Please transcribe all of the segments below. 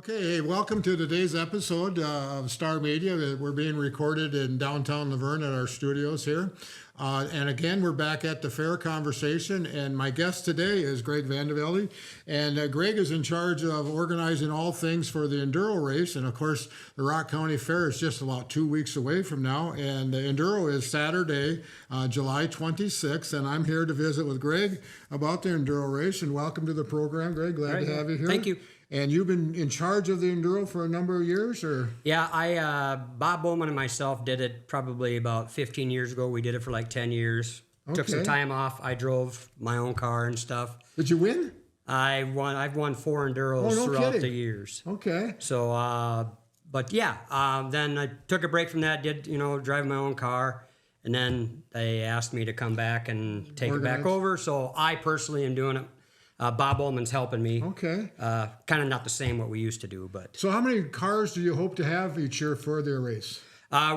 Okay, hey, welcome to today's episode of Star Media. We're being recorded in downtown Laverne at our studios here. And again, we're back at the Fair Conversation, and my guest today is Greg Vande Velde. And Greg is in charge of organizing all things for the Enduro Race. And of course, the Rock County Fair is just about 2 weeks away from now. And the Enduro is Saturday, July 26th. And I'm here to visit with Greg about the Enduro Race. And welcome to the program, Greg. Glad to have you here. Thank you. And you've been in charge of the Enduro for a number of years, or? Yeah, Bob Bowman and myself did it probably about 15 years ago. We did it for like 10 years. Okay. Took some time off. I drove my own car and stuff. Did you win? I've won 4 Enduros throughout the years. Okay. So, but yeah, then I took a break from that, drive my own car. And then they asked me to come back and take it back over. So I personally am doing it. Bob Ullman's helping me. Okay. Kind of not the same what we used to do, but. So how many cars do you hope to have each year for their race?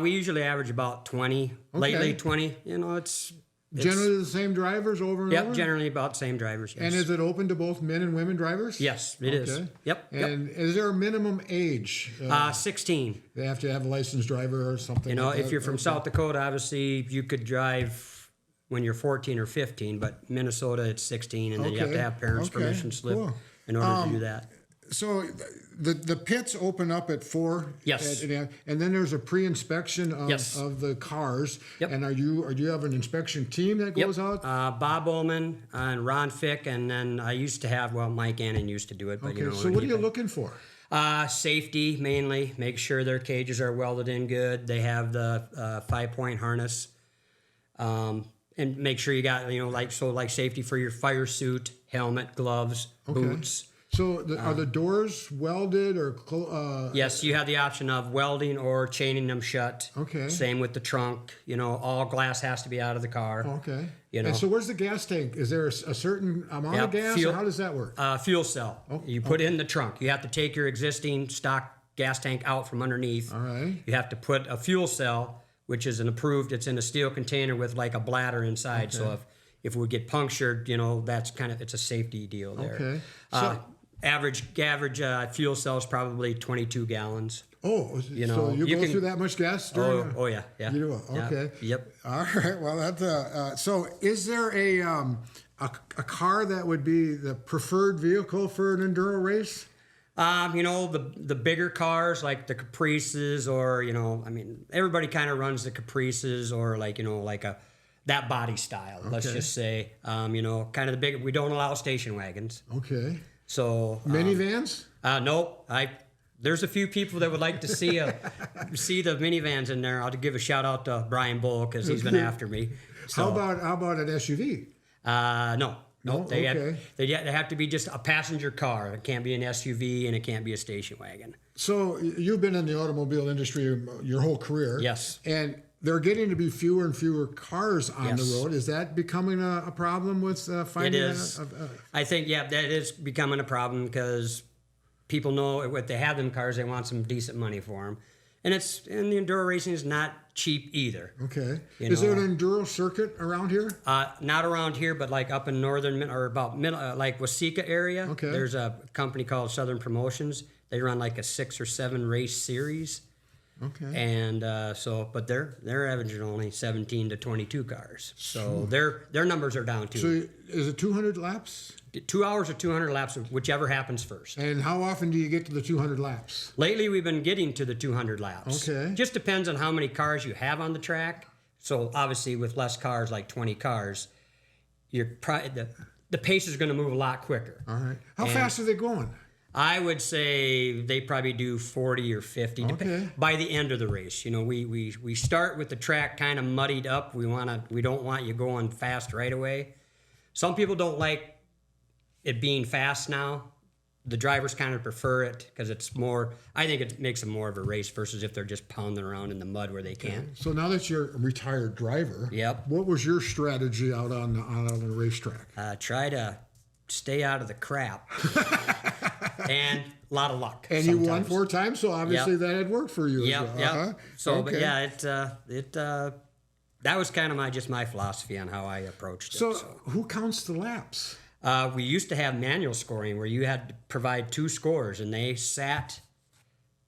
We usually average about 20. Okay. Lately, 20. It's generally the same drivers over and over? Yep, generally about the same drivers, yes. And is it open to both men and women drivers? Yes, it is. Yep. And is there a minimum age? 16. They have to have a licensed driver or something like that? If you're from South Dakota, obviously you could drive when you're 14 or 15, but Minnesota it's 16, and then you have to have parents' permission slip in order to do that. So the pits open up at 4. Yes. And then there's a pre-inspection of the cars. Yep. And do you have an inspection team that goes out? Bob Ullman and Ron Fick, and then I used to have Mike Annan used to do it. But so what are you looking for? Safety mainly. Make sure their cages are welded in good. They have the 5-point harness. And make sure you got, like safety for your fire suit, helmet, gloves, boots. So are the doors welded or? Yes, you have the option of welding or chaining them shut. Okay. Same with the trunk. All glass has to be out of the car. Okay. And so where's the gas tank? Is there a certain amount of gas, or how does that work? Fuel cell. You put it in the trunk. You have to take your existing stock gas tank out from underneath. All right. You have to put a fuel cell, which is it's in a steel container with like a bladder inside. Okay. So if it would get punctured, that's it's a safety deal there. Okay. So average fuel cell is probably 22 gallons. Oh, so you go through that much gas during? Oh yeah. You do? Okay. Yep. All right. Well, that's so is there a car that would be the preferred vehicle for an enduro race? The bigger cars like the Caprices, or everybody kind of runs the Caprices, or that body style. Okay. Let's just say, kind of the big. We don't allow station wagons. Okay. So minivans? Nope. There's a few people that would like to see the minivans in there. I'll give a shout out to Brian Bull because he's been after me. So, how about an SUV? No. No, they have to be just a passenger car. It can't be an SUV, and it can't be a station wagon. So you've been in the automobile industry your whole career. Yes. And there are getting to be fewer and fewer cars on the road. Is that becoming a problem with finding? It is. I think, that is becoming a problem because people know if they have them cars, they want some decent money for them. And the enduro racing is not cheap either. Okay. Is there an enduro circuit around here? Not around here, but like up in northern or about like Waseca area. Okay. There's a company called Southern Promotions. They run like a 6 or 7 race series. Okay. And but they're averaging only 17 to 22 cars. So their numbers are down too. So is it 200 laps? 2 hours or 200 laps, whichever happens first. And how often do you get to the 200 laps? Lately, we've been getting to the 200 laps. Okay. Just depends on how many cars you have on the track. So obviously, with less cars, like 20 cars, the pace is going to move a lot quicker. All right. How fast are they going? I would say they probably do 40 or 50 by the end of the race. We start with the track kind of muddied up. We don't want you going fast right away. Some people don't like it being fast now. The drivers kind of prefer it because it's more. I think it makes them more of a race versus if they're just pounding around in the mud where they can't. So now that you're a retired driver, what was your strategy out on the racetrack? Try to stay out of the crap. And a lot of luck. And sometimes. You won 4 times, so obviously that had worked for you. Yeah. So, but that was kind of my philosophy on how I approached it. So who counts the laps? We used to have manual scoring where you had to provide 2 scores, and they sat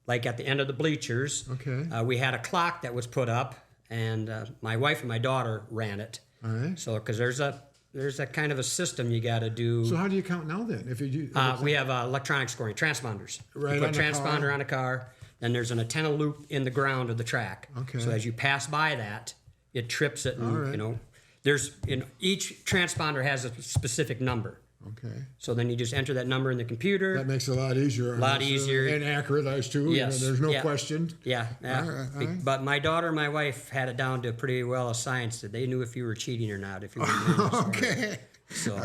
like at the end of the bleachers. Okay. We had a clock that was put up, and my wife and my daughter ran it. All right. So, because there's a kind of a system you got to do. So how do you count now then? If you do, We have electronic scoring, transponders. Right You put on a the transponder car. on a car, then there's an antenna loop in the ground of the track. Okay. So as you pass by that, it trips it, and All right. you know, there's each transponder has a specific number. Okay. So then you just enter that number in the computer. That makes it a lot easier. A lot easier. And accurate, I too. Yes. There's no Yeah. question. Yeah. All right. But my daughter and my wife had it down to pretty well a science that they knew if you were cheating or not. If you were manual scoring. Okay. So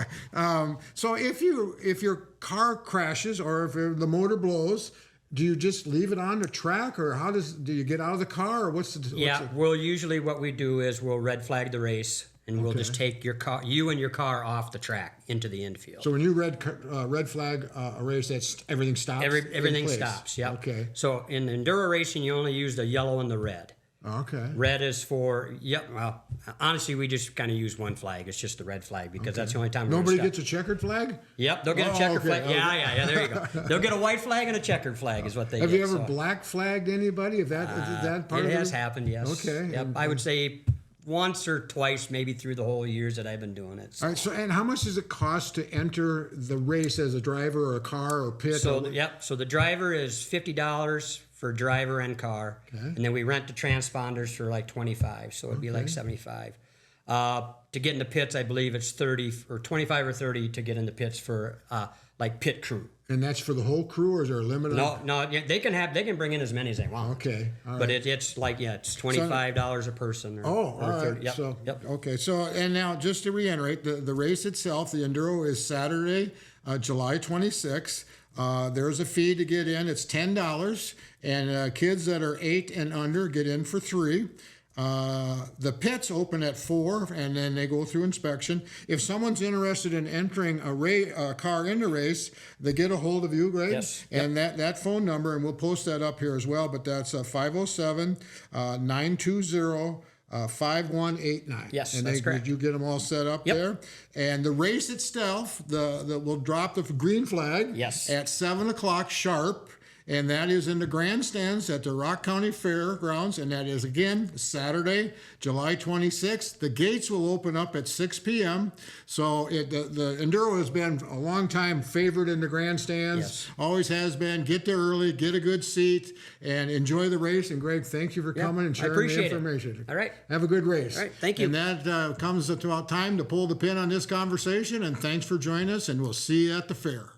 So if your car crashes or if the motor blows, do you just leave it on the track, or do you get out of the car, or what's the? yeah, we'll usually what we do is we'll red flag the race, and we'll just take you and your car off the track into the infield. So when you red flag a race, that's everything stops. Everything in place. stops. Yep. Okay. So in enduro racing, you only use the yellow and the red. Okay. Red is for well, honestly, we just kind of use one flag. It's just the red flag because that's the only time. Nobody gets a checkered flag. Yep, they'll get a checkered flag. Yeah. There you go. They'll get a white flag and a checkered flag is what they Have get. you ever black flagged anybody? Is that part of it? It has happened. Yes. Okay. Yep. I would say once or twice, maybe through the whole years that I've been doing it. So. All right. So, and how much does it cost to enter the race as a driver or a car or pit? So the driver is $50 for driver and car, and then we rent the transponders for like $25, so it'd be like $75. To get in the pits, I believe it's $30 or $25 or $30 to get in the pits for like pit crew. And that's for the whole crew, or is there a limit? No, yeah, they can bring in as many as they want. Okay. All right. But it's like it's $25 a person. All right. 30. Yep. So, Yep. okay. So, and now just to reiterate, the race itself, the Enduro, is Saturday, July 26th. There's a fee to get in. It's $10, and kids that are 8 and under get in for $3. The pits open at 4, and then they go through inspection. If someone's interested in entering a car in the race, they get a hold of you, Greg. Yes. And that phone number, and we'll post that up here as well, but that's 507-920 5189. Yes, and that's correct. You get them all set up there. And the race itself, we'll drop the green flag at 7 o'clock sharp. And that is in the grandstands at the Rock County Fairgrounds. And that is, again, Saturday, July 26th. The gates will open up at 6 p.m. So the Enduro has been a long time favorite in the grandstands. Always has been. Get there early, get a good seat, and enjoy the race. And Greg, thank you for coming and sharing the information. All right. Have a good race. All right. Thank you. And that comes about time to pull the pin on this conversation. And thanks for joining us, and we'll see you at the fair.